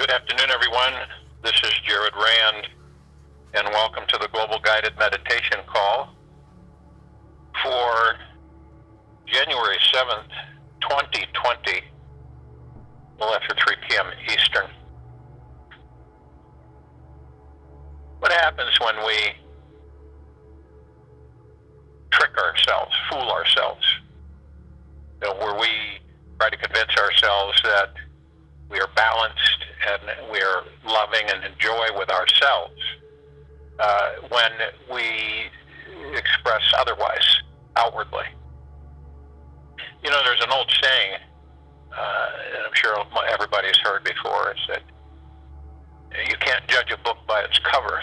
Good afternoon, everyone. This is Jared Rand, and welcome to the Global Guided Meditation Call for January 7th, 2020, a little after 3 p.m. Eastern. What happens when we trick ourselves, fool ourselves, where we try to convince ourselves that we are balanced and we are loving and enjoy with ourselves when we express otherwise outwardly? You know, there's an old saying, and I'm sure everybody's heard before, is that you can't judge a book by its cover.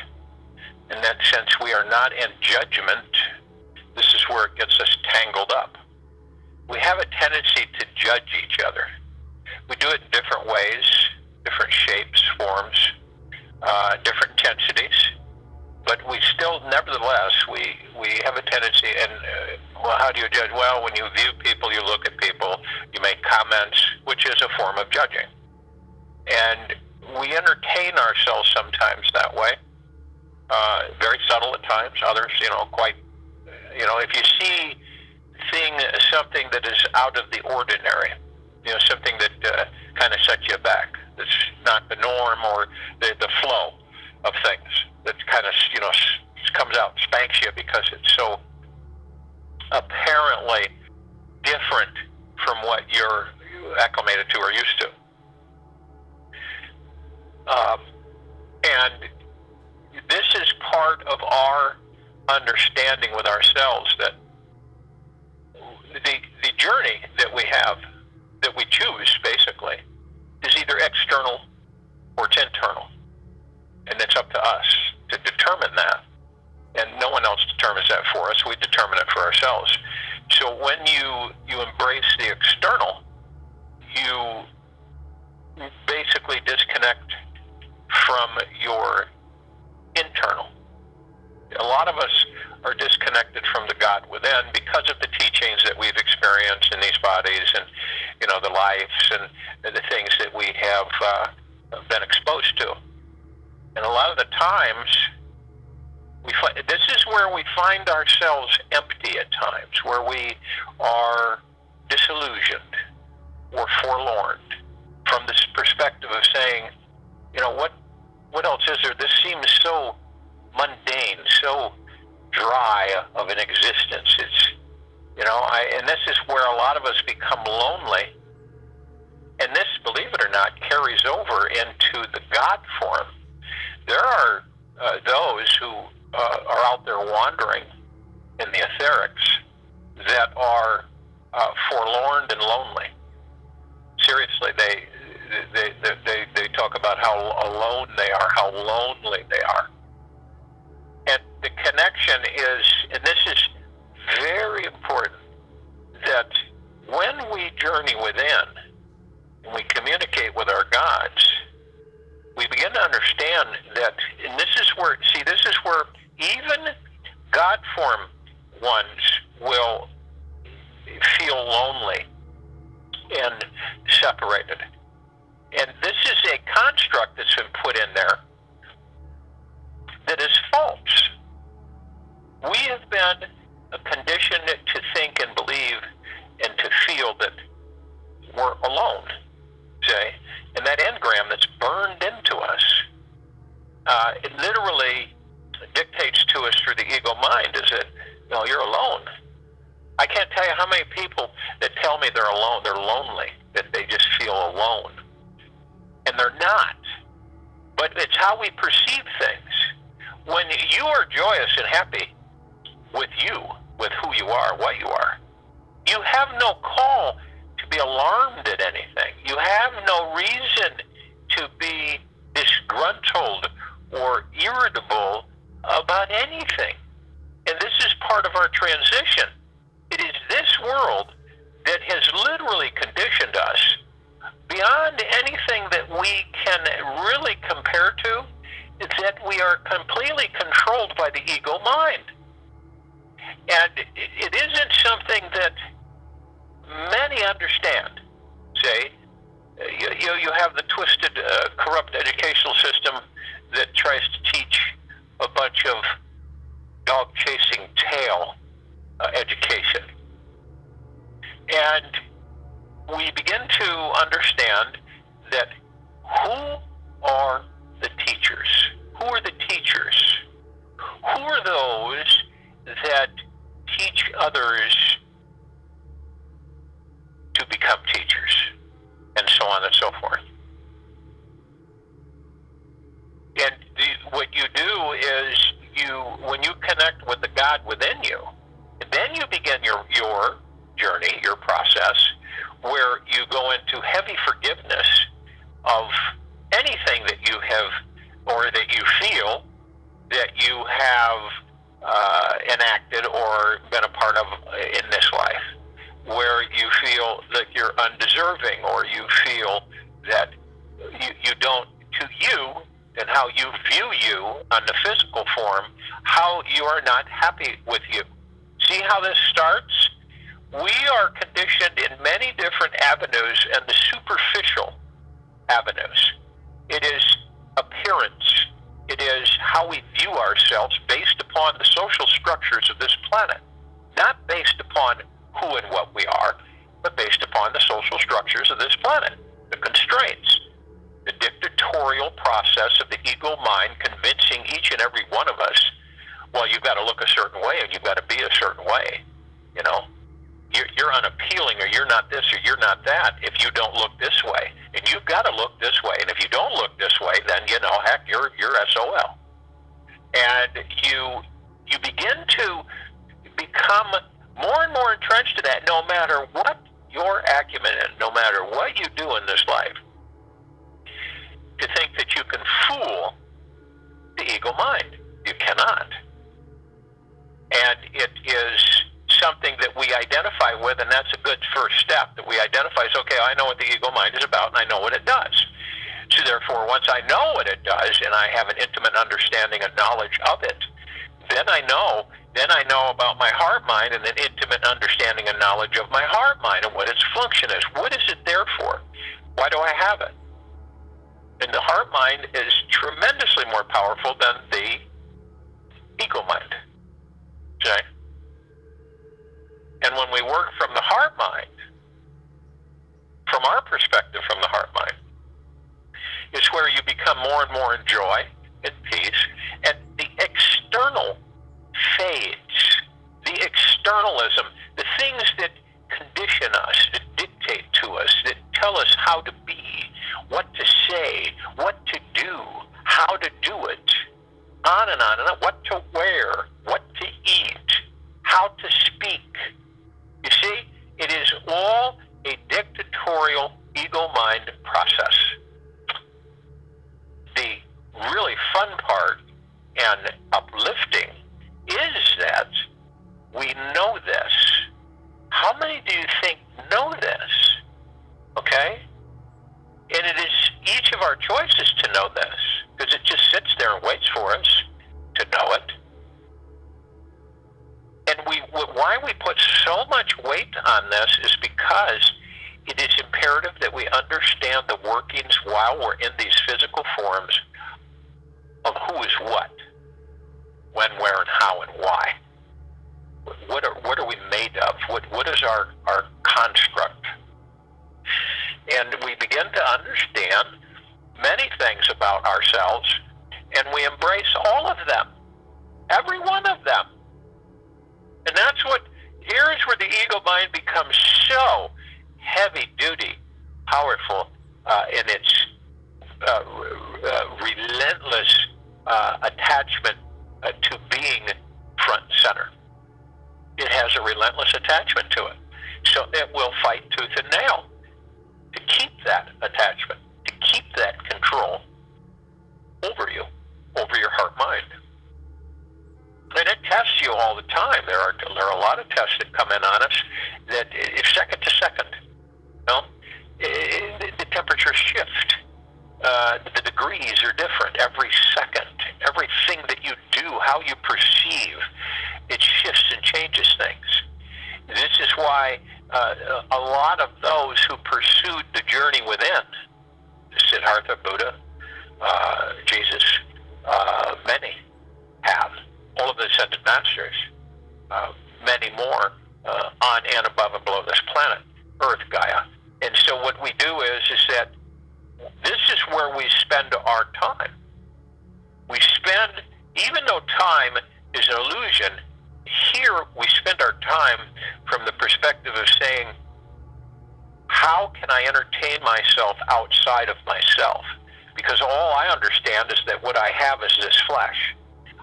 In that sense, we are not in judgment. This is where it gets us tangled up. We have a tendency to judge each other. We do it in different ways, different shapes, forms, different intensities, but we still, nevertheless, we have a tendency, and well, how do you judge? Well, when you view people, you look at people, you make comments, which is a form of judging. And we entertain ourselves sometimes that way, very subtle at times, others, quite, if you see something that is out of the ordinary, something that kind of sets you back, that's not the norm or the flow of things, that kind of, comes out and spanks you because it's so apparently different from what you're acclimated to or used to. And this is part of our understanding with ourselves that the journey that we have, that we choose, basically, is either external or it's internal. And it's up to us to determine that. And no one else determines that for us. We determine it for ourselves. So when you embrace the external, you basically disconnect from your internal. A lot of us are disconnected from the God within because of the teachings that we've experienced in these bodies and, the lives and the things that we have been exposed to. And a lot of the times, this is where we find ourselves empty at times, where we are disillusioned or forlorn from this perspective of saying, what else is there? This seems so mundane, so dry of an existence. It's, and this is where a lot of us become lonely. And this, believe it or not, carries over into the God form. There are those who are out there wandering in the etherics that are forlorn and lonely. Seriously, they talk about how alone they are, how lonely they are. And the connection is, and this is very important, that when we journey within, and we communicate with our gods, we begin to understand that, and this is where even God form ones will feel lonely and separated. And this is a construct that's been put in there that is false. We have been conditioned to think and believe and to feel that we're alone, say, and that engram that's burned into us, it literally dictates to us through the ego mind is that, you're alone. I can't tell you how many people that tell me they're alone, they're lonely, that they just feel alone. And they're not. But it's how we perceive things. When you are joyous and happy with you, with who you are, what you are, you have no call to be alarmed at anything. You have no reason to be disgruntled or irritable about anything. And this is part of our transition. It is this world that has literally conditioned us beyond anything that we can really compare to, is that we are completely controlled by the ego mind. And it isn't something that many understand. Say, you have the twisted corrupt educational system that tries to teach a bunch of dog-chasing tail education. And we begin to understand that who are the teachers? Who are the teachers? Who are those that teach others to become teachers? And so on and so forth. And what you do is when you connect with the God within you, then you begin your journey, your process, where you go into heavy forgiveness of anything that you have or that you feel that you have enacted or been a part of in this life, where you feel that you're undeserving, or you feel that you don't, to you, and how you view you on the physical form, how you are not happy with you. See how this starts? We are conditioned in many different avenues and the superficial avenues. It is appearance. It is how we view ourselves based upon the social structures of this planet. Not based upon who and what we are, but based upon the social structures of this planet, the constraints, the dictatorial process of the ego mind convincing each and every one of us, well, you've got to look a certain way and you've got to be a certain way. You know, you're unappealing, or you're not this, or you're not that if you don't look this way. And you've got to look this way. And if you don't look this way, then, you know, heck, you're SOL. And you begin to become more and more entrenched in that, no matter what your acumen is, no matter what you do in this life, to think that you can fool the ego mind. You cannot. And it is something that we identify with, and that's a good first step, that we identify as, okay, I know what the ego mind is about, and I know what it does. So therefore, once I know what it does, and I have an intimate understanding and knowledge of it, then I know about my heart mind, and an intimate understanding and knowledge of my heart mind and what its function is. What is it there for? Why do I have it? And the heart mind is tremendously more powerful than the ego mind. Okay? And when we work from the heart mind, from our perspective from the heart mind, is where you become more and more in joy and peace, and the external fades. The externalism, the things that condition us, that dictate to us, that tell us how to be, what to say, what to do, how to do it, on and on, what to wear, what to eat, how to speak. You see, it is all a dictatorial ego mind process. The really fun part and uplifting is that we know this. How many do you think know this? Okay? And it is each of our choices to know this, because it just sits there and waits for us to know it. And why we put so much weight on this is because it is imperative that we understand the workings while we're in these physical forms of who is what, when, where, and how, and why. What are we made of? What is our construct? And we begin to understand many things about ourselves, and we embrace all of them, every one of them. And here's where the ego mind becomes so heavy-duty, powerful in its relentless attachment to being front and center. It has a relentless attachment to it. So it will fight tooth and nail to keep that attachment, to keep that control over you, over your heart mind. And it tests you all the time. There are a lot of tests that come in on us that if second to second, you know, the temperatures shift. The degrees are different every second. Everything that you do, how you perceive, it shifts and changes things. This is why a lot of those who pursued the journey within, Siddhartha Buddha, Jesus. Many have. All of the ascended masters, many more on and above and below this planet, Earth, Gaia. And so what we do is that this is where we spend our time. We spend, even though time is an illusion, here we spend our time from the perspective of saying, how can I entertain myself outside of myself? Because all I understand is that what I have is this flesh.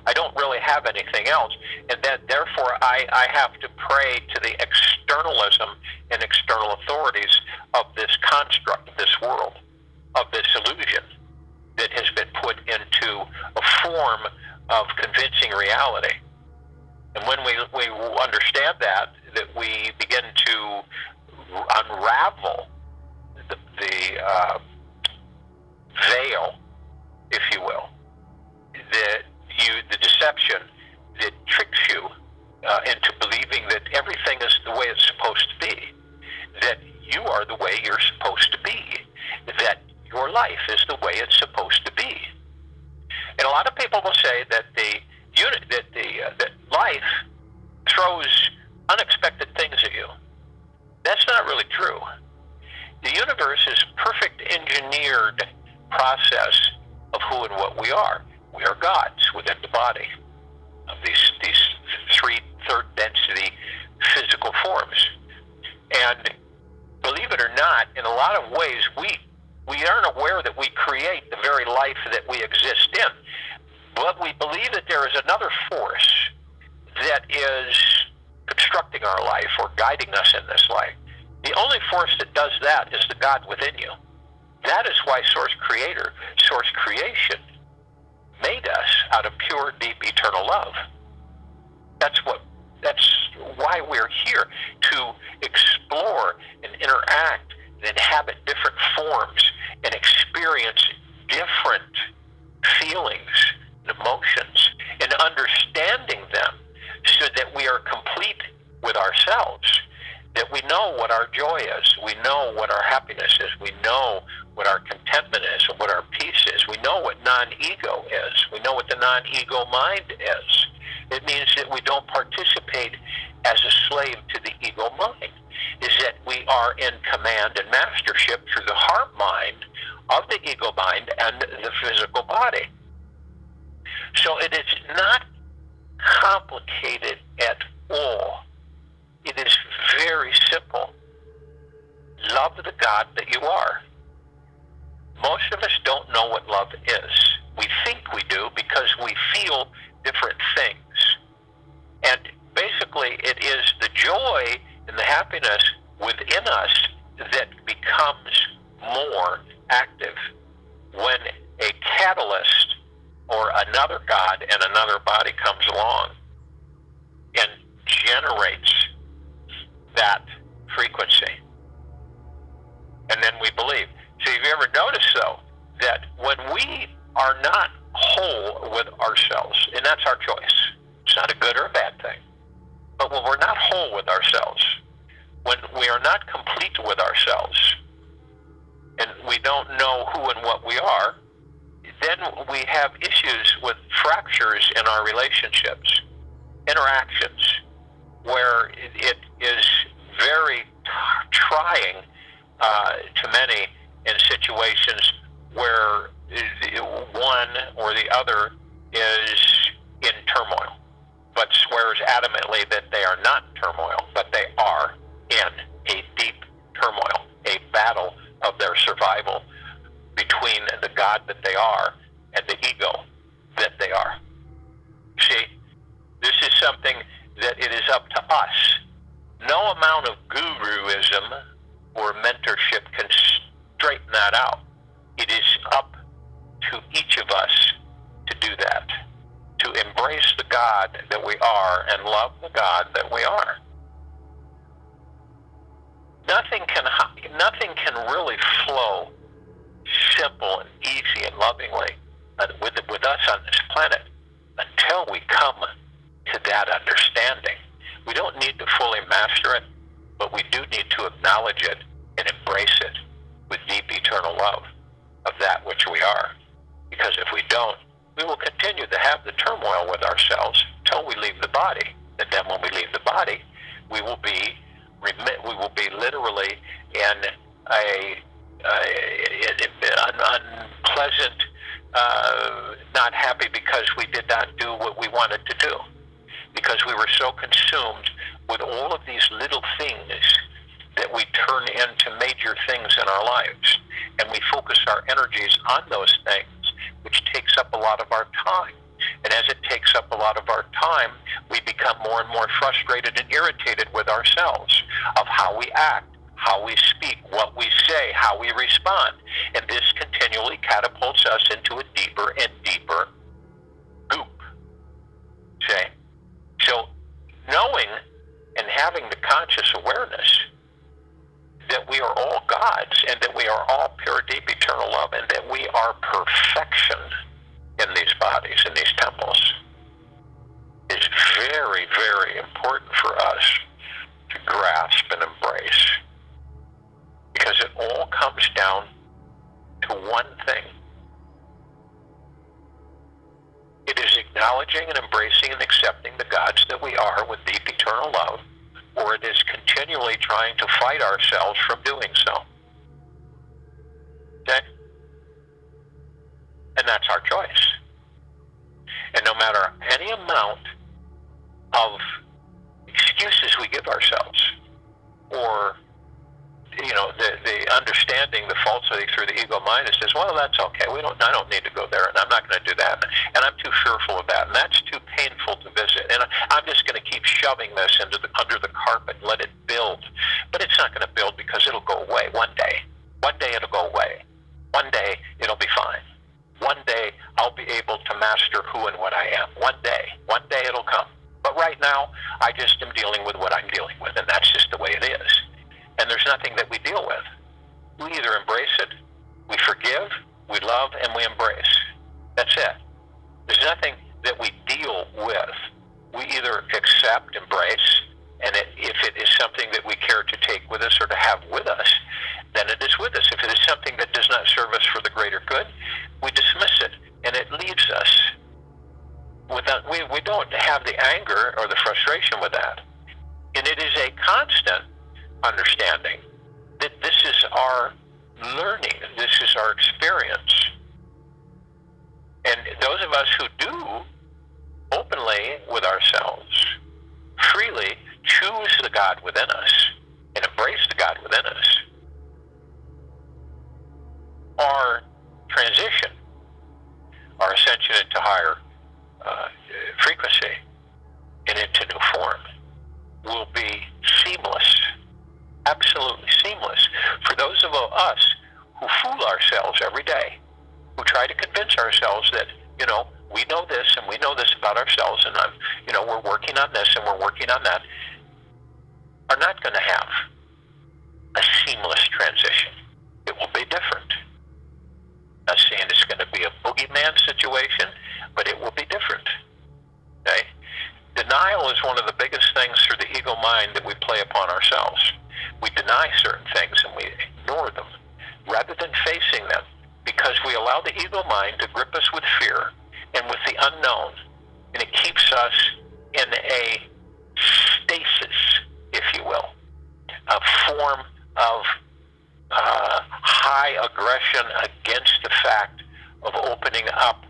I don't really have anything else, and that therefore I have to pray to the externalism and external authorities of this construct, of this world, of this illusion that has been put into a form of convincing reality. And when we understand that we begin to unravel the veil, if you will, the deception that tricks you into believing that everything is the way it's supposed to be, that you are the way you're supposed to be, that your life is the way it's supposed to be. And a lot of people will say that that life throws unexpected things at you. That's not really true. The universe is a perfect engineered process of who and what we are. We are gods within the body of these three third density physical forms. And believe it or not, in a lot of ways, we aren't aware that we create the very life that we exist in. But we believe that there is another force that is constructing our life or guiding us in this life. The only force that does that is the God within you. That is why Source Creator, Source Creation, made us out of pure, deep, eternal love. That's why we're here, to explore and interact and inhabit different forms and experience different feelings and emotions and understanding them so that we are complete with ourselves, that we know what our joy is, we know what our happiness is, we know what our contentment is and what our peace is, we know what non-ego is, we know what the non-ego mind is. It means that we don't participate as a slave to the ego mind, is that we are in command and mastership through the heart mind of the ego mind and the physical body. So it is not complicated at all. It is very simple. Love the God that you are. Most of us don't know what love is. We think we do because we feel different things. And basically, it is the joy and the happiness within us that becomes more active when a catalyst or another God and another body comes along and generates that frequency. And then we believe. So have you ever noticed, though, that when we are not whole with ourselves, and that's our choice, it's not a good or a bad thing, but when we're not whole with ourselves, when we are not complete with ourselves, and we don't know who and what we are, then we have issues with fractures in our relationships, interactions, where it is very trying to many in situations where one or the other is in turmoil, but swears adamantly that they are not in turmoil, but they are in a deep turmoil, a battle of their survival between the God that they are and the ego that they are. See, this is something that it is up to us. No amount of guruism or mentorship can straighten that out. It is up to each of us to do that, to embrace the God that we are and love the God that we are. Nothing can really flow simple and easy and lovingly with us on this planet until we come to that understanding. We don't need to fully master it, but we do need to acknowledge it and embrace it with deep eternal love of that which we are. Because if we don't, we will continue to have the turmoil with ourselves until we leave the body. And then when we leave the body, we will be literally in an unpleasant, not happy because we did not do what we wanted to do. Because we were so consumed with all of these little things that we turn into major things in our lives. And we focus our energies on those things, which takes up a lot of our time. And as it takes up a lot of our time, we become more and more frustrated and irritated with ourselves of how we act, how we speak, what we say, how we respond. And this continually catapults us into a deeper and deeper goop. Okay? So knowing and having the conscious awareness that we are all gods and that we are all pure, deep, eternal love, and that we are perfection in these bodies, in these temples, is very, very important for us to grasp and embrace. Because it all comes down to one thing. It is acknowledging and embracing and accepting the gods that we are with deep, eternal love, or it is continually trying to fight ourselves from doing so. Okay? And that's our choice. And no matter any amount of excuses we give ourselves, or the understanding, the falsity through the ego mind that says, well, that's okay. I don't need to go there, and I'm not going to do that, and I'm too fearful of that, and that's too painful to visit, and I'm just going to keep shoving this under the carpet and let it build. But it's not going to build because it'll go away one day. One day it'll go away. One day it'll be fine. One day I'll be able to master who and what I am. One day it'll come. But right now, I just am dealing with what I'm dealing with, and that's just the way it is. And there's nothing that we deal with. We either embrace it, we forgive, we love, and we embrace. That's it. There's nothing that we deal with. We either accept, embrace, and if it is something that we care to take with us or to have with us, then it is with us. If it is something that does not serve us for the greater good, we dismiss it, and it leaves us. We don't have the anger or the frustration with that. And it is a constant understanding that this is our learning, this is our experience. And those of us who do openly with ourselves, freely choose the God within us and embrace the God within us, our transition, our ascension into higher frequency and into new form will be seamless, absolutely seamless. For those of us who fool ourselves every day, who try to convince ourselves that, we know this and we know this about ourselves, and we're working on this and we're working on that, are not going to have a seamless transition. It will be different. I'm not saying it's going to be a boogeyman situation, but it will be different. Okay? Denial is one of the biggest things through the ego mind that we play upon ourselves. We deny certain things and we ignore them rather than facing them, because we allow the ego mind to grip us with fear and with the unknown, and it keeps us in a stasis, if you will, a form of high aggression against the fact of opening up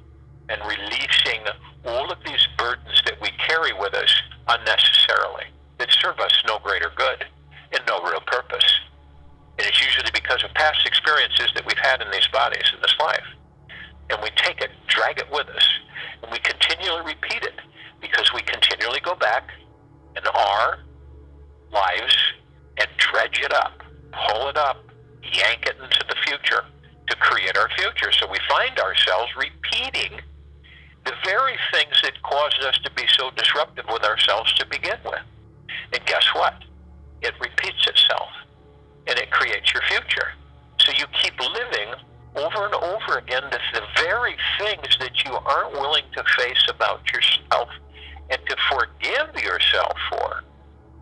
and releasing all of these burdens that we carry with us unnecessarily, that serve us no greater good and no real purpose. And it's usually because of past experiences that we've had in these bodies in this life. And we take it, drag it with us, and we continually repeat it because we continually go back in our lives and dredge it up, pull it up, yank it into the future to create our future. So we find ourselves repeating the very things that caused us to be so disruptive with ourselves to begin with. And guess what? It repeats itself, and it creates your future. So you keep living over and over again the very things that you aren't willing to face about yourself and to forgive yourself for,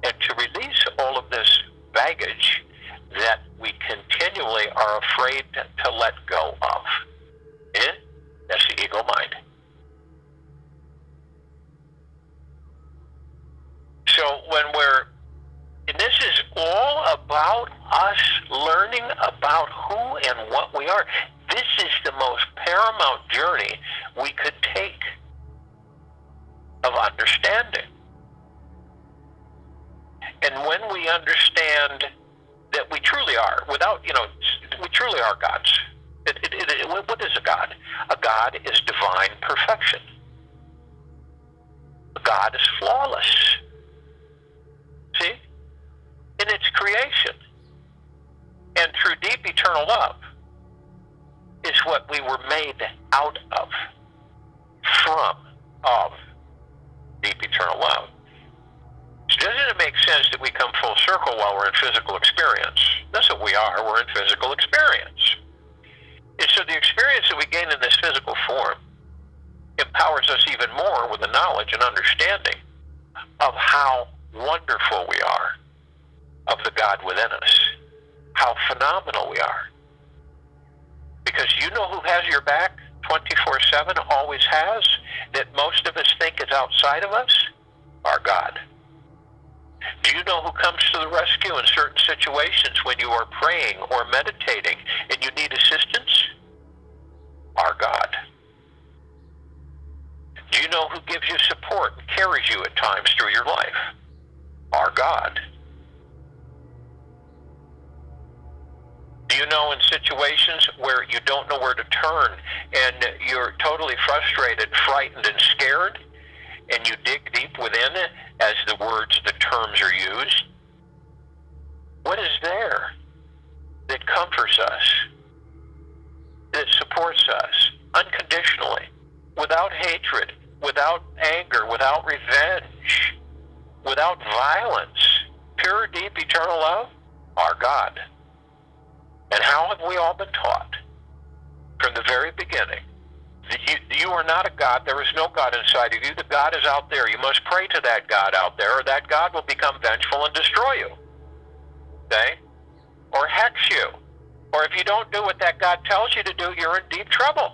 and to release all of this baggage that we continually are afraid to let go of. That's about us learning about who and what we are. This is the most paramount journey we could take of understanding. And when we understand that we truly are, we truly are gods. What is a God? A God is divine perfection. A God is flawless. See? In its creation. And through deep eternal love is what we were made out of, of deep eternal love. So doesn't it make sense that we come full circle while we're in physical experience? That's what we are. We're in physical experience. And so the experience that we gain in this physical form empowers us even more with the knowledge and understanding of how wonderful we are, of the God within us, how phenomenal we are. Because you know who has your back 24/7, always has, that most of us think is outside of us? Our God. Do you know who comes to the rescue in certain situations when you are praying or meditating and you need assistance? Our God. Do you know who gives you support and carries you at times through your life? Our God. Do you know in situations where you don't know where to turn and you're totally frustrated, frightened, and scared, and you dig deep within it as the words, the terms are used? What is there that comforts us, that supports us unconditionally, without hatred, without anger, without revenge, without violence? Pure, deep, eternal love? Our God. And how have we all been taught from the very beginning that you are not a God? There is no God inside of you. The God is out there. You must pray to that God out there, or that God will become vengeful and destroy you. Okay? Or hex you. Or if you don't do what that God tells you to do, you're in deep trouble.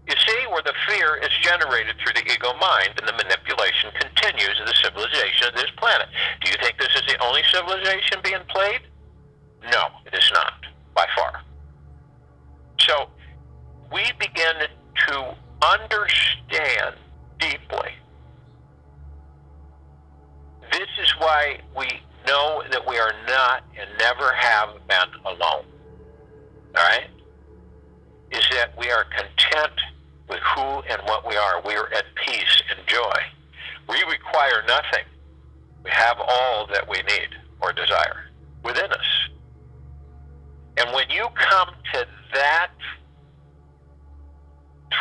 You see, where the fear is generated through the ego mind and the manipulation continues in the civilization of this planet. Do you think this is the only civilization being played? No, it is not, by far. So, we begin to understand deeply. This is why we know that we are not and never have been alone. All right? Is that we are content with who and what we are. We are at peace and joy. We require nothing. We have all that we need or desire within us. And when you come to that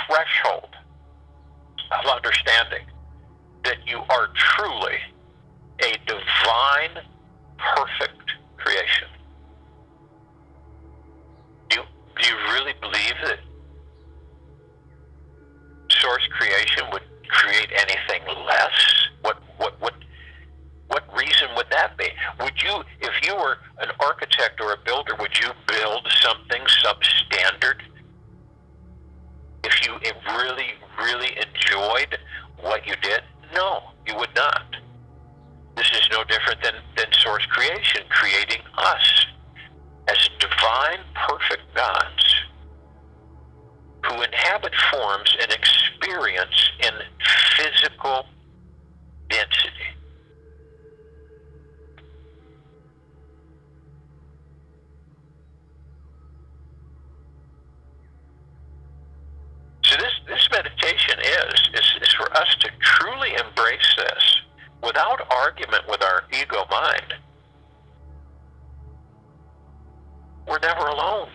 threshold of understanding that you are truly a divine, perfect creation, do you really believe that source creation would create anything less? What reason would that be? Would you, if you were an architect or a builder, would you build something substandard? If you really, really enjoyed what you did? No, you would not. This is no different than source creation, creating us as divine, perfect gods who inhabit forms and experience in physical density. So this meditation is for us to truly embrace this without argument with our ego mind. We're never alone.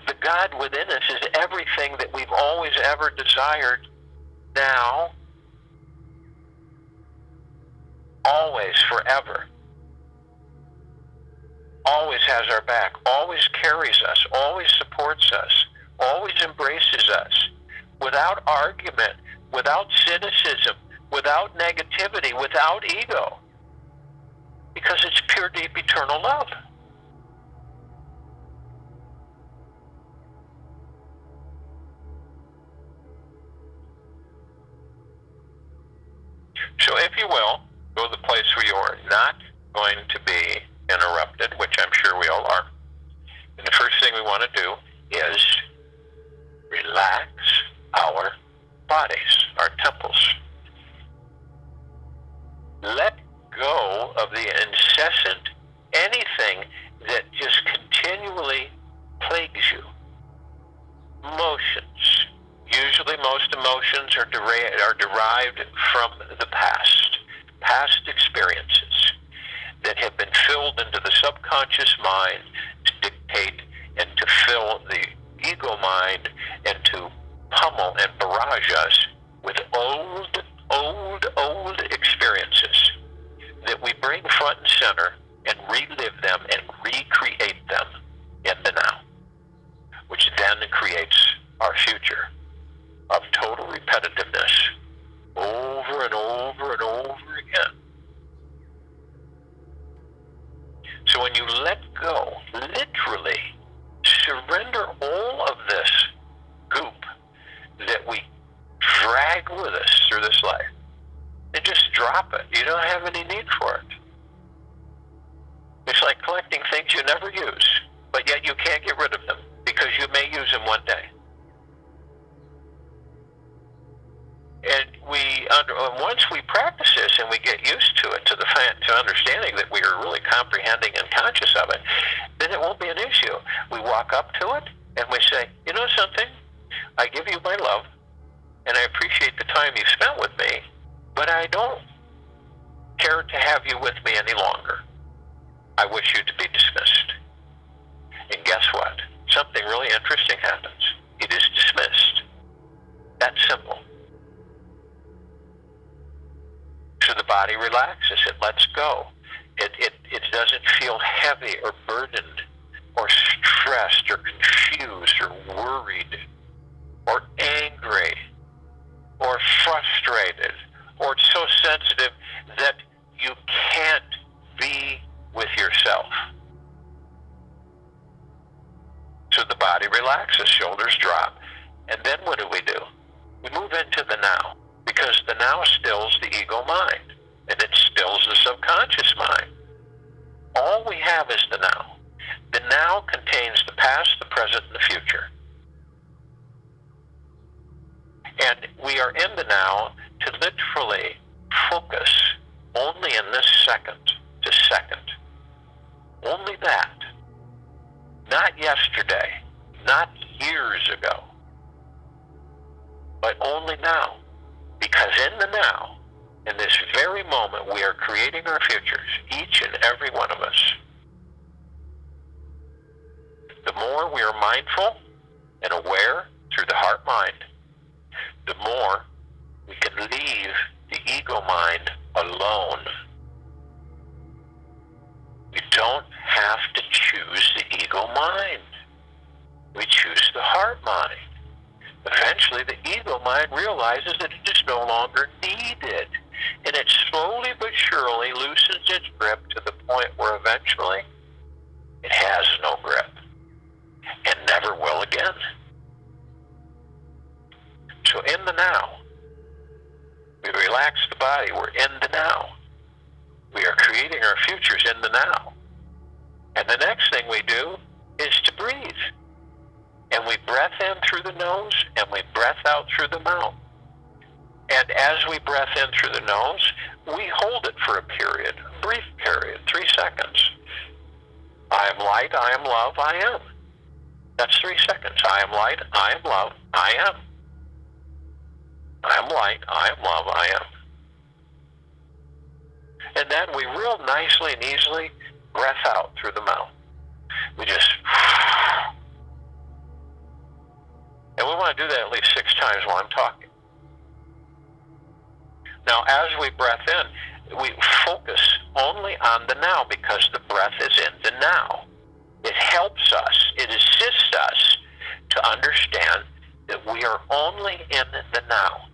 The God within us is everything that we've always ever desired, now, always, forever. Always has our back, always carries us, always supports us, always embraces us, without argument, without cynicism, without negativity, without ego. Because it's pure, deep, eternal love. So if you will, Go to the place where you are not going to be interrupted, which I'm sure we all are. And the first thing we want to do is relax our bodies, our temples. Let go of the incessant anything that just continually plagues you. Emotions. Usually most emotions are derived from the past experiences that have been filled into the subconscious mind to dictate and to fill the ego mind and to pummel and barrage us with old experiences that we bring front and center and relive them and recreate them in the now, which then creates our future of total repetitiveness over and over and over again. So when you let go, literally surrender all of this goop that we drag with us through this life, and just drop it. You don't have any need for it. It's like collecting things you never use, but yet you can't get rid of them because you may use them one day. And once we practice this and we get used to it, to understanding that we are really comprehending and conscious of it, then it won't be an issue. We walk up to it and we say, you know something? I give you my love, and I appreciate the time you've spent with me, but I don't care to have you with me any longer. I wish you to be dismissed. And guess what? Something really interesting happens. It is dismissed. That's simple. So the body relaxes. It lets go. It doesn't feel heavy or burdened or stressed or confused or worried or angry or frustrated or so sensitive that you can't be with yourself. So the body relaxes, shoulders drop. And then what do? We move into the now, because the now stills the ego mind, and it stills the subconscious mind. All we have is the now. The now contains the past, the present, and the future. And we are in the now to literally focus only in this second to second. Only that. Not yesterday, not years ago, but only now. Because in the now, in this very moment, we are creating our futures, each and every one of us. The more we are mindful and aware through the heart mind, the more we can leave the ego mind alone. We don't have to choose the ego mind. We choose the heart mind. Eventually, the ego mind realizes that it is no longer needed. And it slowly but surely loosens its grip to the point where eventually it has no grip and never will again. So in the now, we relax the body. We're in the now. We are creating our futures in the now. And the next thing we do is to breathe. And we breath in through the nose, and we breath out through the mouth. And as we breath in through the nose, we hold it for a period, a brief period, 3 seconds. I am light, I am love, I am. That's 3 seconds. I am light, I am love, I am. I am light, I am love, I am. And then we real nicely and easily breath out through the mouth. We just... And we want to do that at least 6 times while I'm talking. Now, as we breath in, we focus only on the now because the breath is in the now. It helps us, it assists us to understand that we are only in the now.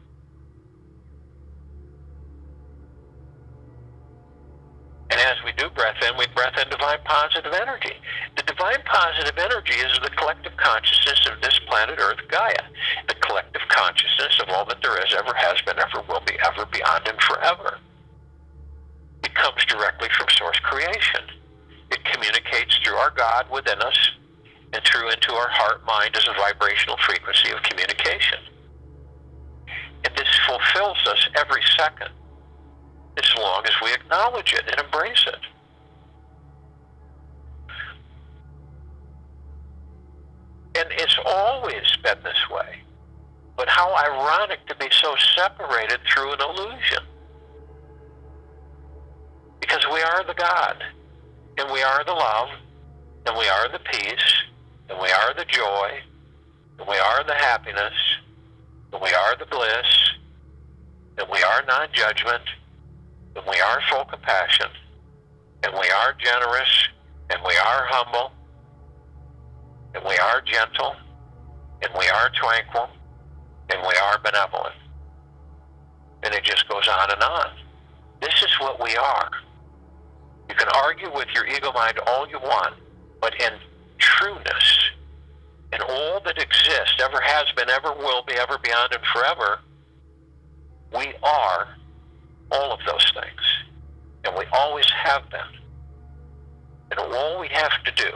And as we do breath in, we breath in divine positive energy. The divine positive energy is the collective consciousness of this planet Earth, Gaia. The collective consciousness of all that there is, ever has been, ever will be, ever, beyond, and forever. our God within us and through into our heart mind as a vibrational frequency of communication. And this fulfills us every second, as long as we acknowledge it and embrace it. And it's always been this way. But how ironic to be so separated through an illusion. Because we are the God, and we are the love, and we are the peace, and we are the joy, and we are the happiness, and we are the bliss, and we are non-judgment, and we are full compassion, and we are generous, and we are humble, and we are gentle, and we are tranquil, and we are benevolent. And it just goes on and on. This is what we are. You can argue with your ego mind all you want, but in trueness, in all that exists, ever has been, ever will be, ever beyond, and forever, we are all of those things. And we always have been. And all we have to do,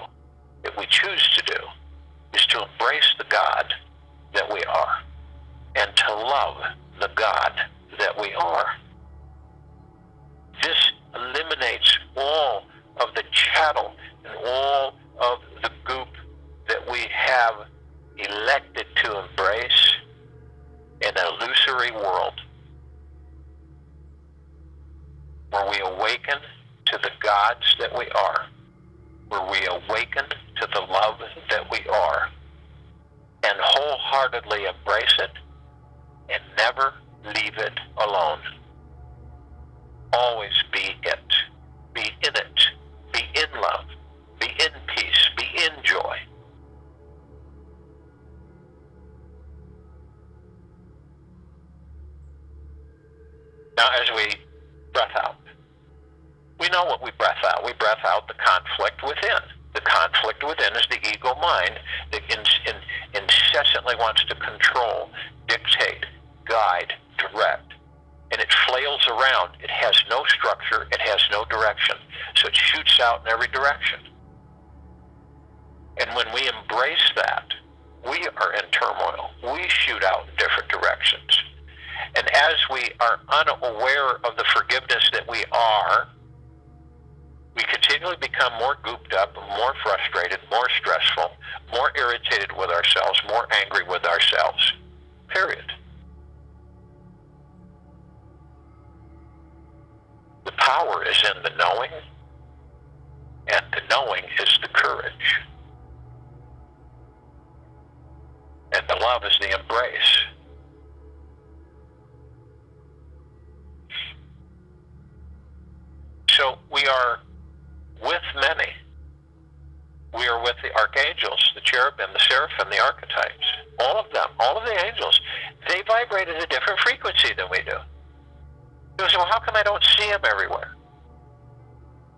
if we choose to do, is to embrace the God that we are and to love the God that we are. This eliminates all of the chattel and all of the goop that we have elected to embrace in an illusory world, where we awaken to the gods that we are, where we awaken to the love that we are, and wholeheartedly embrace it and never leave it alone. Always be it. Be in it. Be in love. Be in peace. Be in joy. Now, as we breath out, we know what we breath out. We breath out the conflict within. The conflict within is the ego mind that incessantly wants to control, dictate, guide, direct. And it flails around. It has no structure. It has no direction. So it shoots out in every direction. And when we embrace that, we are in turmoil. We shoot out in different directions. And as we are unaware of the forgiveness that we are, we continually become more gooped up, more frustrated, more stressful, more irritated with ourselves, more angry with ourselves. Period. The power is in the knowing, and the knowing is the courage. And the love is the embrace. So we are with many. We are with the archangels, the cherubim, the seraphim, the archetypes. All of them, all of the angels, they vibrate at a different frequency than we do. You say, well, how come I don't see them everywhere?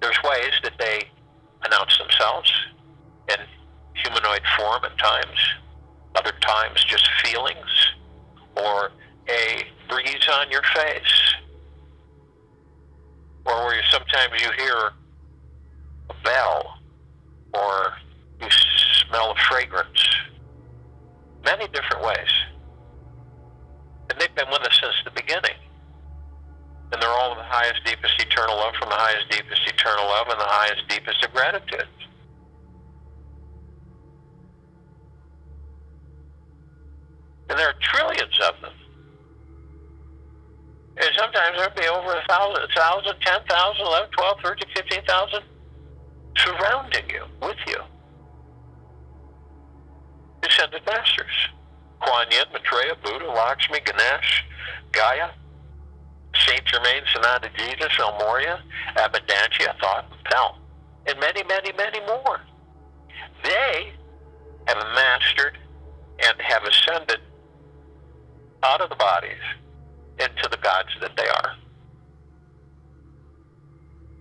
There's ways that they announce themselves in humanoid form at times, other times just feelings, or a breeze on your face, or where sometimes you hear a bell, or you smell a fragrance. Many different ways. And they've been with us since the beginning. And they're all of the highest, deepest, eternal love from the highest, deepest, eternal love and the highest, deepest of gratitude. And there are trillions of them. And sometimes there'll be over 1,000, 10,000, 11, 12, 13, 15,000 surrounding you, with you. Descended masters. Kuan Yin, Maitreya, Buddha, Lakshmi, Ganesh, Gaia, Saint Germain, Sananda Jesus, El Morya, Abundantia, Thought, and Pel, and many, many, many more. They have mastered and have ascended out of the bodies into the gods that they are.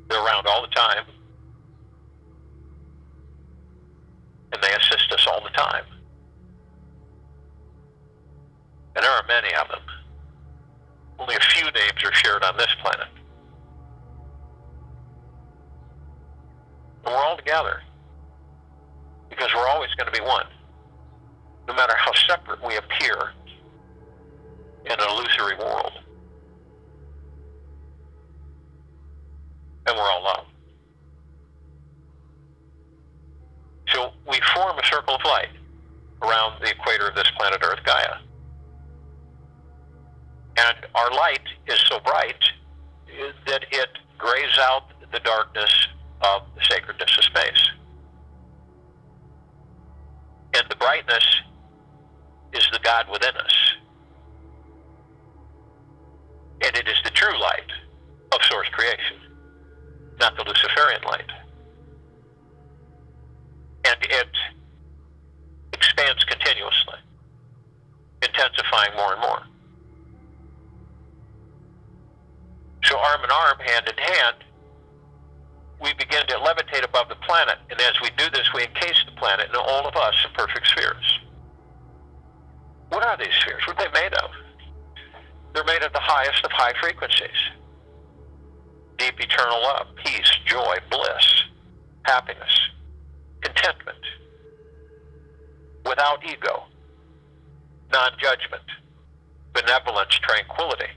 They're around all the time, and they assist us all the time. And there are many of them. Only a few names are shared on this planet. And we're all together. because we're always going to be one, no matter how separate we appear in an illusory world. And we're all love. So we form a circle of light around the equator of this planet Earth, Gaia. And our light is so bright that it grays out the darkness of the sacredness of space. And the brightness is the God within us. And it is the true light of source creation, not the Luciferian light. And it expands continuously, intensifying more and more. So arm in arm, hand in hand, we begin to levitate above the planet. And as we do this, we encase the planet and all of us in perfect spheres. What are these spheres? What are they made of? They're made of the highest of high frequencies. Deep eternal love, peace, joy, bliss, happiness, contentment, without ego, non-judgment, benevolence, tranquility.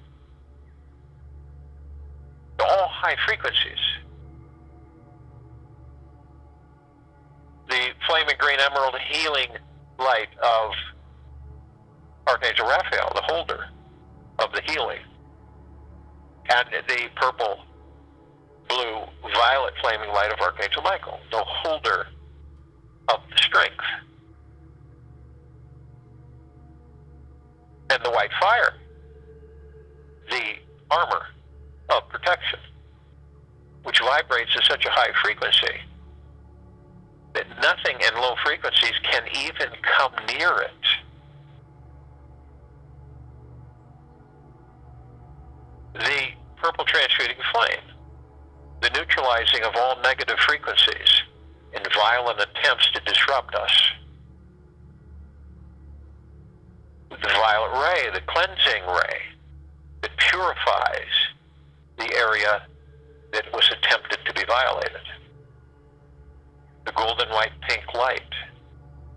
They're all high frequencies. The flaming green emerald healing light of Archangel Raphael, the holder of the healing, and the purple, blue, violet flaming light of Archangel Michael, the holder of the strength. And the white fire, the armor of protection, which vibrates at such a high frequency that nothing in low frequencies can even come near it. The purple transmuting flame, the neutralizing of all negative frequencies in violent attempts to disrupt us. The violet ray, the cleansing ray, that purifies the area that was attempted to be violated. The golden white pink light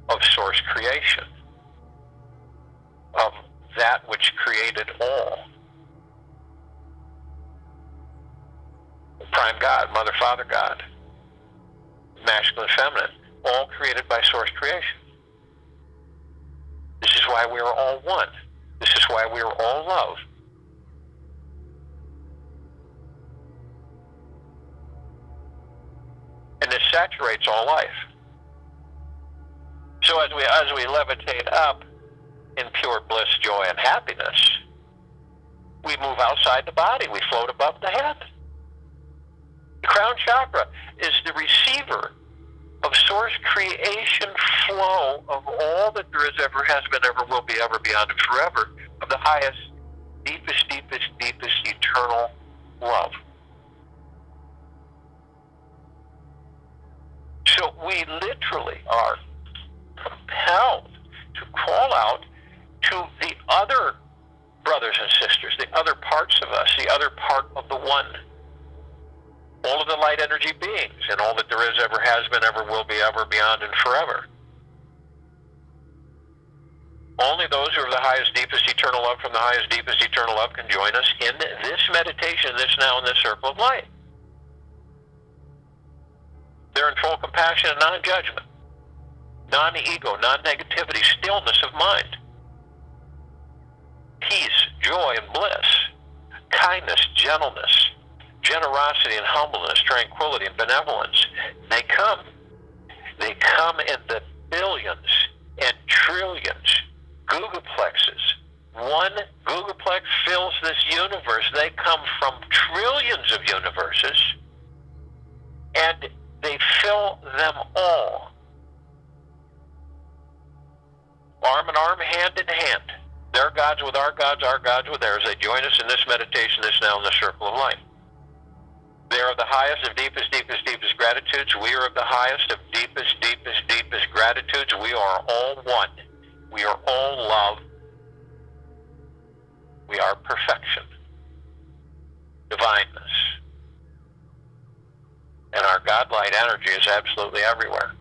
of source creation, of that which created all. Prime God, Mother, Father God, masculine, feminine, all created by source creation. This is why we are all one. This is why we are all love. And this saturates all life. So as we levitate up in pure bliss, joy, and happiness, we move outside the body. We float above the head. The crown chakra is the receiver of source creation flow of all that there is, ever has been, ever will be, ever beyond, and forever, of the highest, deepest, deepest, deepest eternal love. So we literally are compelled to call out to the other brothers and sisters, the other parts of us, the other part of the one. All of the light energy beings, and all that there is, ever has been, ever will be, ever beyond, and forever. Only those who are the highest, deepest, eternal love from the highest, deepest, eternal love can join us in this meditation, this now, in this circle of light. They're in full compassion and non-judgment, non-ego, non-negativity, stillness of mind, peace, joy, and bliss, kindness, gentleness, generosity and humbleness, tranquility and benevolence. They come in the billions and trillions, googolplexes. One googolplex fills this universe. They come from trillions of universes, and they fill them all. Arm in arm, hand in hand. Their gods with our gods with theirs. They join us in this meditation, this now, in the circle of light. They are of the highest of deepest, deepest, deepest gratitudes. We are of the highest of deepest, deepest, deepest gratitudes. We are all one. We are all love. We are perfection, divineness. And our God-light energy is absolutely everywhere.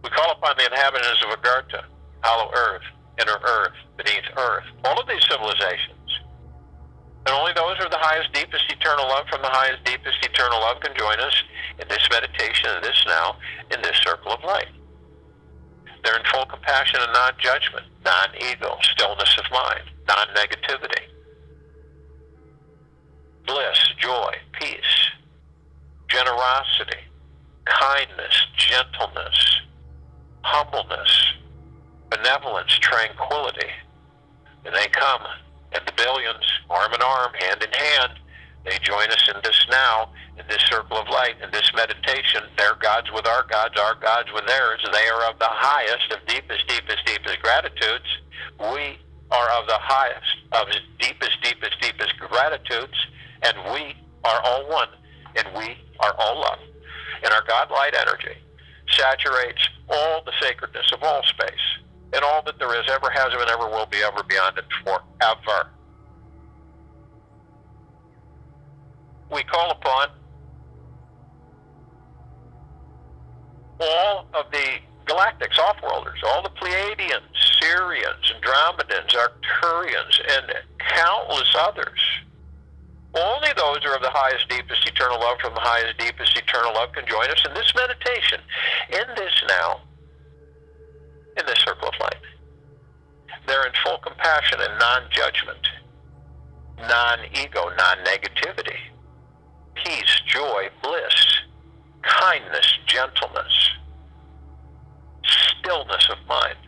We call upon the inhabitants of Agartha, hollow earth, inner earth, beneath earth, all of these civilizations. And only those who are the highest, deepest, eternal love from the highest, deepest, eternal love can join us in this meditation, in this now, in this circle of light. They're in full compassion and non-judgment, non-ego, stillness of mind, non-negativity, bliss, joy, peace, generosity, kindness, gentleness, humbleness, benevolence, tranquility. And they come in the billions, arm in arm, hand in hand. They join us in this now, in this circle of light, in this meditation. Their gods with our gods with theirs. They are of the highest, of deepest, deepest, deepest gratitudes. We are of the highest, of deepest, deepest, deepest gratitudes. And we are all one, and we are all love. And our God-light energy saturates all the sacredness of all space, and all that there is, ever has been, ever will be, ever beyond, and forever. We call upon all of the galactics, off-worlders, all the Pleiadians, Sirians, Andromedans, Arcturians, and countless others. Only those who are of the highest, deepest, eternal love from the highest, deepest, eternal love can join us in this meditation, in this now, in this circle of light. They're in full compassion and non-judgment, non-ego, non-negativity, peace, joy, bliss, kindness, gentleness, stillness of mind,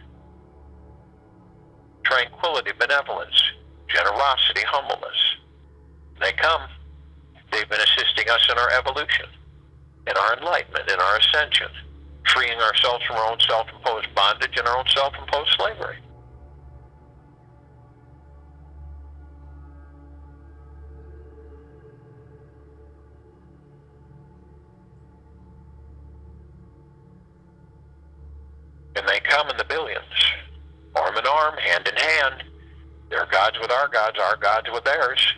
tranquility, benevolence, generosity, humbleness. They come. They've been assisting us in our evolution, in our enlightenment, in our ascension, freeing ourselves from our own self-imposed bondage and our own self-imposed slavery. And they come in the billions, arm in arm, hand in hand. Their gods with our gods with theirs.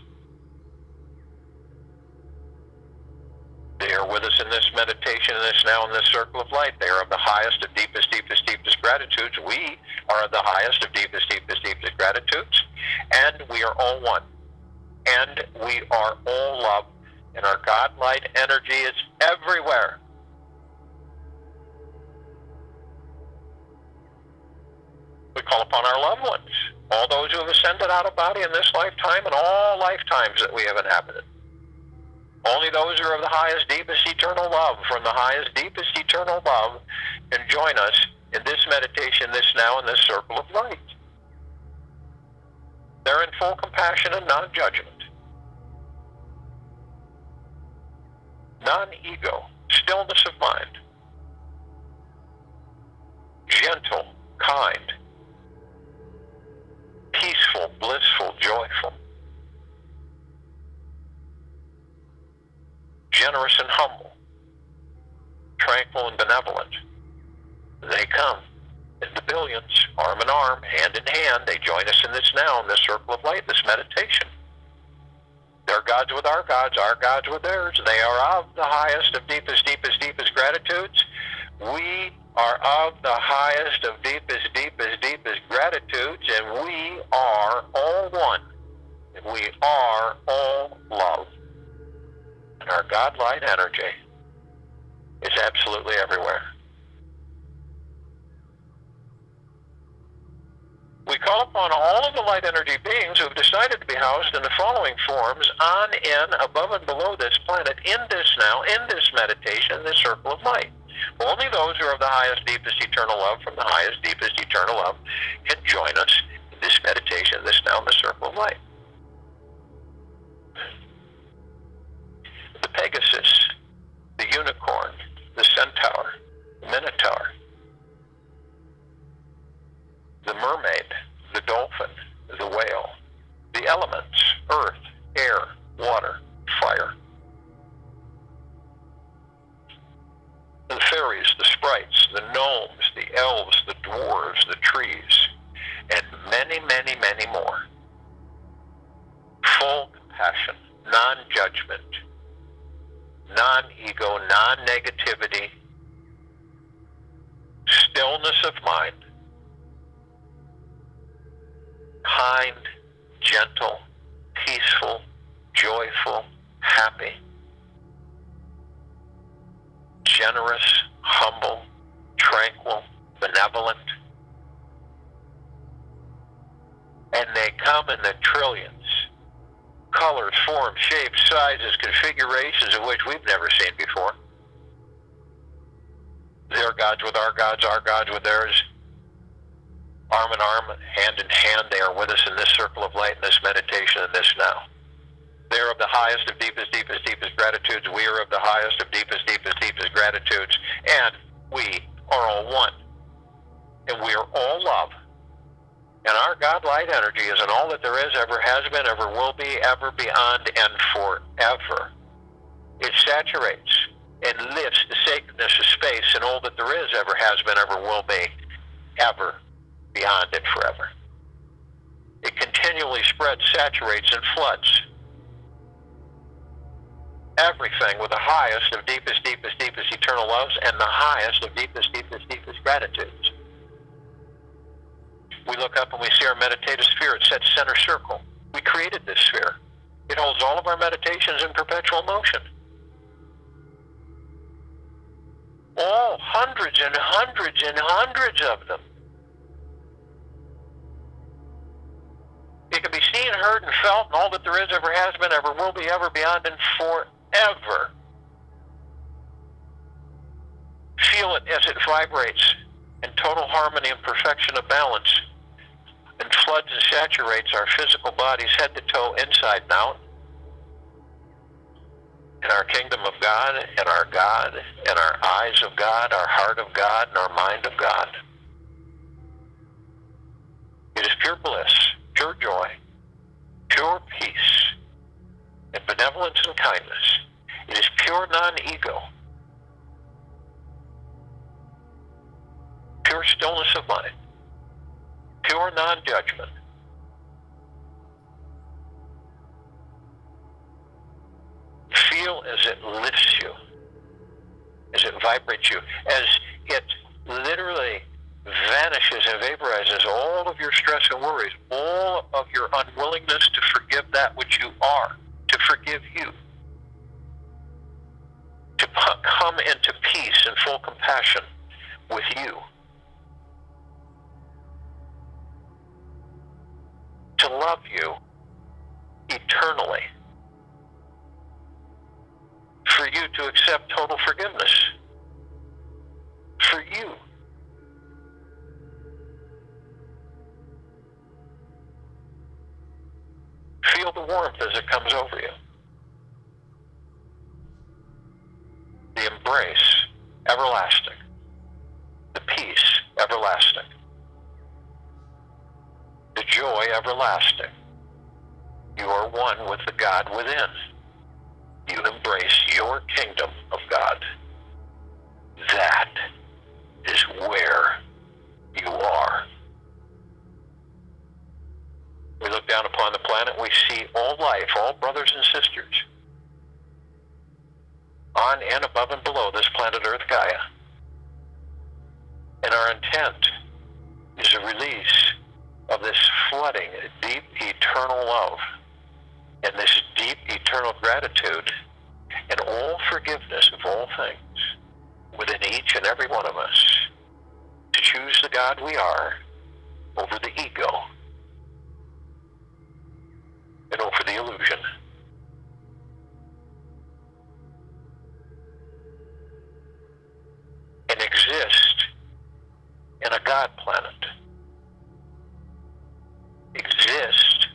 They are with us in this meditation, in this now, in this circle of light. They are of the highest, of deepest, deepest, deepest gratitudes. We are of the highest, of deepest, deepest, deepest gratitudes. And we are all one. And we are all love. And our God-light energy is everywhere. We call upon our loved ones, all those who have ascended out of body in this lifetime and all lifetimes that we have inhabited. Only those who are of the highest, deepest, eternal love from the highest, deepest, eternal love can join us in this meditation, this now, in this circle of light. They're in full compassion and non-judgment, non-ego, stillness of mind, gentle, kind, peaceful, blissful, joyful, generous and humble, tranquil and benevolent. They come in the billions, arm in arm, hand in hand. They join us in this now, in this circle of light, this meditation. Their gods with our gods with theirs. They are of the highest, of deepest, deepest, deepest gratitudes. We are of the highest, of deepest, deepest, deepest gratitudes, and we are all one. And we are all love. And our God-light energy is absolutely everywhere. We call upon all of the light energy beings who have decided to be housed in the following forms on, in, above, and below this planet, in this now, in this meditation, in this circle of light. Only those who are of the highest, deepest, eternal love from the highest, deepest, eternal love can join us in this meditation, this now, in the circle of light. The Pegasus, the unicorn, the centaur, the minotaur, the mermaid, the dolphin, the whale, the elements, earth, air, water, fire, the fairies, the sprites, the gnomes, the elves, the dwarves, the trees, and many, many, many more. Full compassion, non-judgment, non-ego, non-negativity, stillness of mind, kind, gentle, peaceful, joyful, happy, generous, humble, tranquil, benevolent. And they come in the trillions. Colors, forms, shapes, sizes, configurations of which we've never seen before. Their gods with our gods with theirs. Arm in arm, hand in hand, they are with us in this circle of light, in this meditation, in this now. They are of the highest of deepest, deepest, deepest gratitudes. We are of the highest of deepest, deepest, deepest gratitudes. And we are all one. And we are all love. And our God light energy is in all that there is, ever has been, ever will be, ever beyond, and forever. It saturates and lifts the sacredness of space in all that there is, ever has been, ever will be, ever beyond, and forever. It continually spreads, saturates, and floods everything with the highest of deepest, deepest, deepest eternal loves and the highest of deepest, deepest, deepest gratitudes. We look up and we see our meditative sphere. It sets center circle. We created this sphere. It holds all of our meditations in perpetual motion. All hundreds and hundreds and hundreds of them. It can be seen, heard, and felt, and all that there is, ever has been, ever will be, ever beyond, and forever. Feel it as it vibrates in total harmony and perfection of balance, and floods and saturates our physical bodies head to toe, inside and out, in our kingdom of God, in our eyes of God, our heart of God, and our mind of God. It is pure bliss, pure joy, pure peace, and benevolence and kindness. It is pure non-ego, pure stillness of mind, pure non-judgment. Feel as it lifts you, as it vibrates you, as it literally vanishes and vaporizes all of your stress and worries, all of your unwillingness to forgive that which you are, to forgive you, to come into peace and full compassion with you, to love you eternally, for you to accept total forgiveness, for you. Feel the warmth as it comes over you. The embrace, everlasting. The peace, everlasting. The joy, everlasting. You are one with the God within. You embrace your kingdom of God. That is where you are. We look down upon the planet, we see all life, all brothers and sisters, on and above and below this planet Earth Gaia. And our intent is a release of this flooding, deep, eternal love, and this deep, eternal gratitude, and all forgiveness of all things within each and every one of us, to choose the God we are over the ego and over the illusion. And exist in a God planet. Exist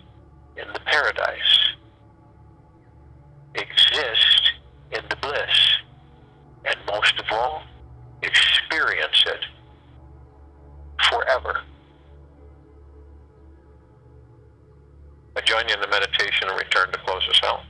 in the paradise. Exist in the bliss. And most of all, experience it forever. I join you in the meditation and return to close us out.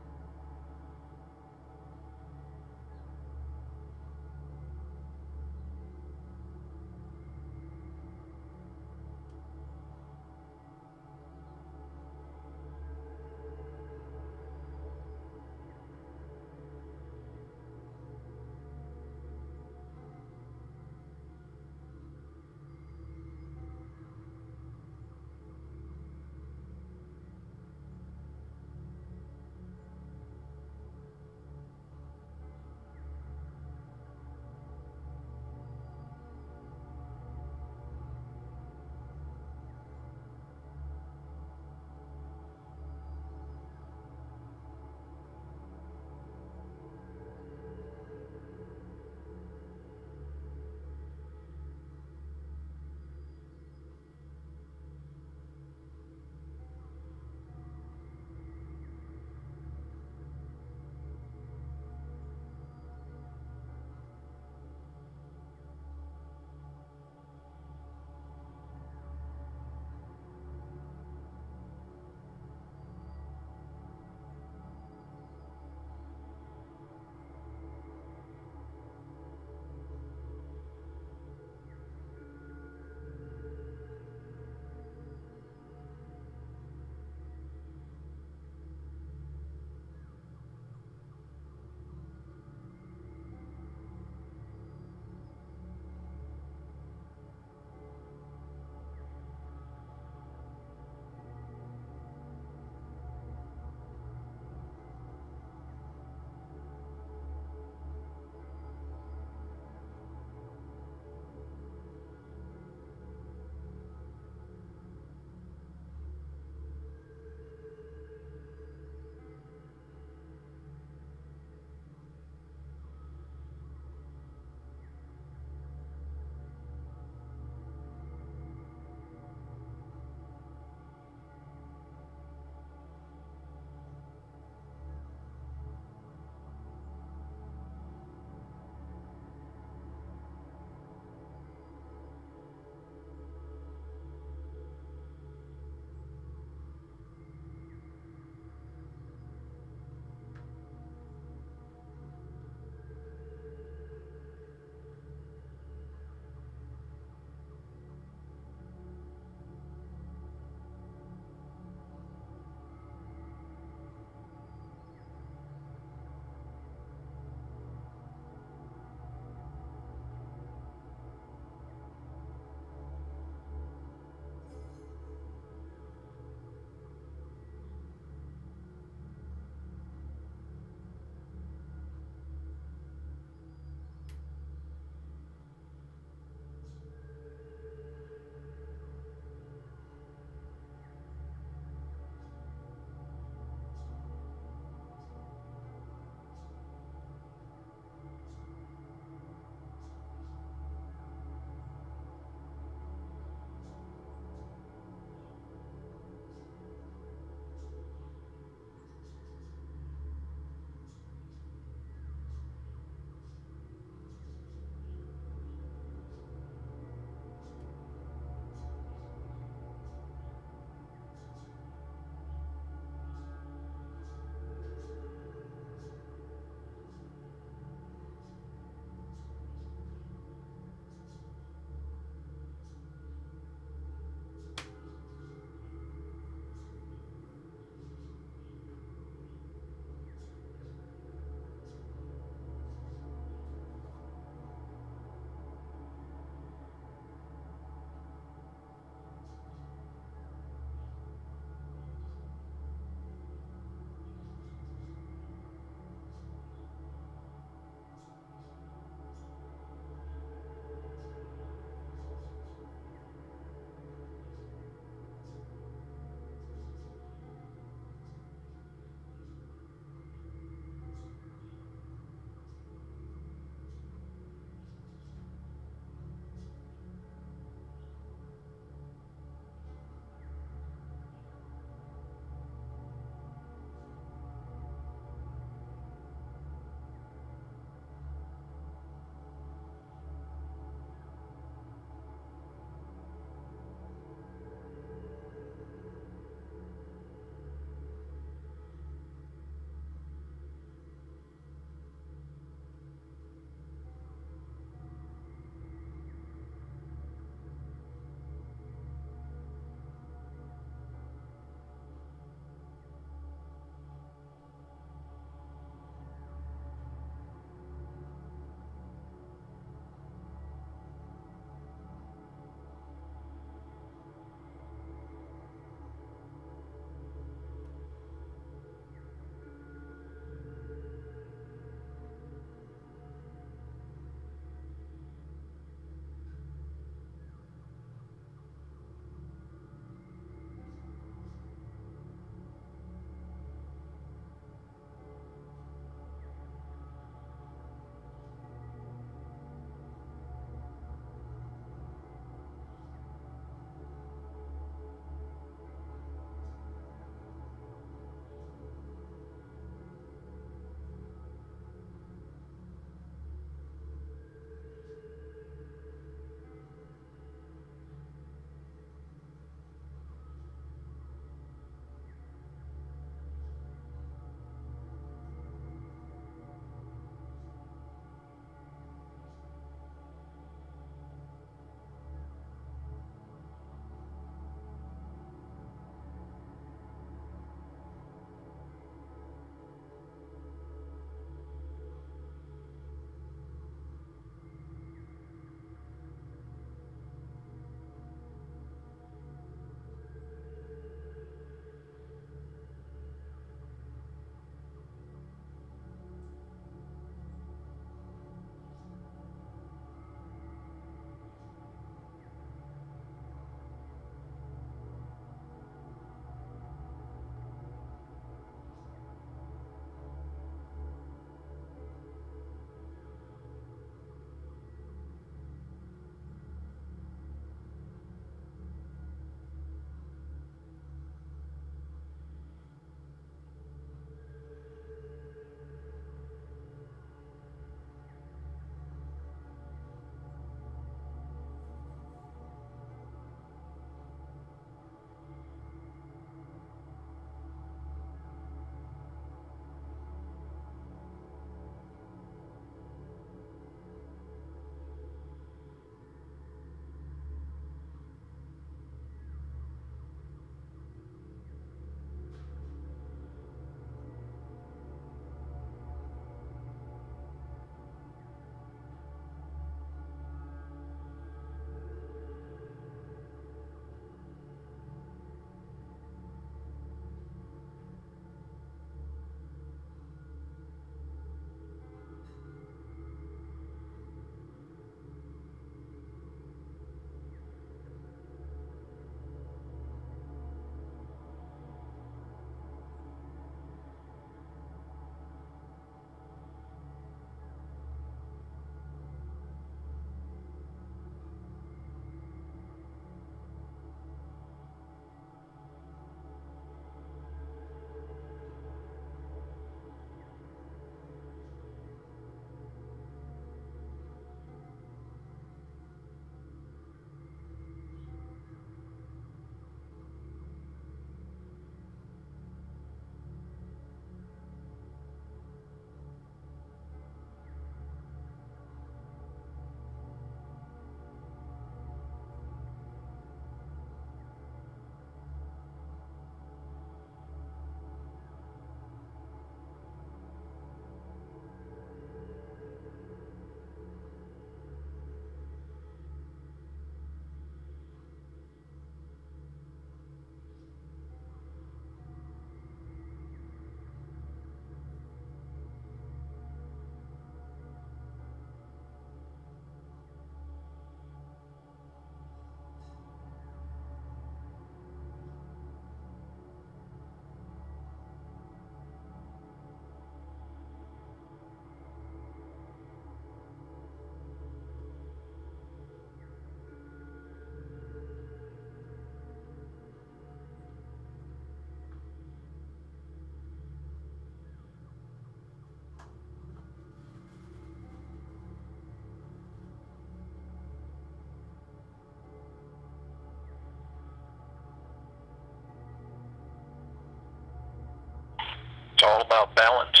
It's all about balance.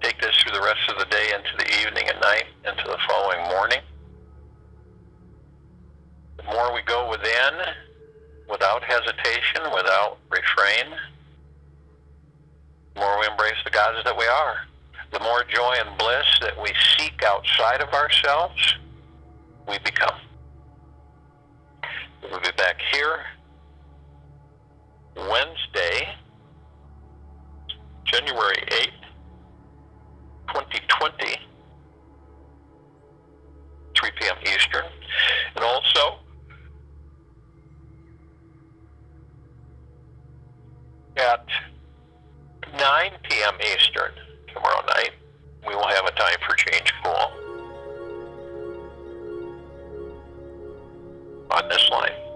Take this through the rest of the day into the evening and night, into the following morning. The more we go within, without hesitation, without refrain, the more we embrace the gods that we are. The more joy and bliss that we seek outside of ourselves, we become. We'll be back here Wednesday, January 8th, 2020, 3 p.m. Eastern. And also, at 9 p.m. Eastern tomorrow night, we will have a Time for Change call on this line.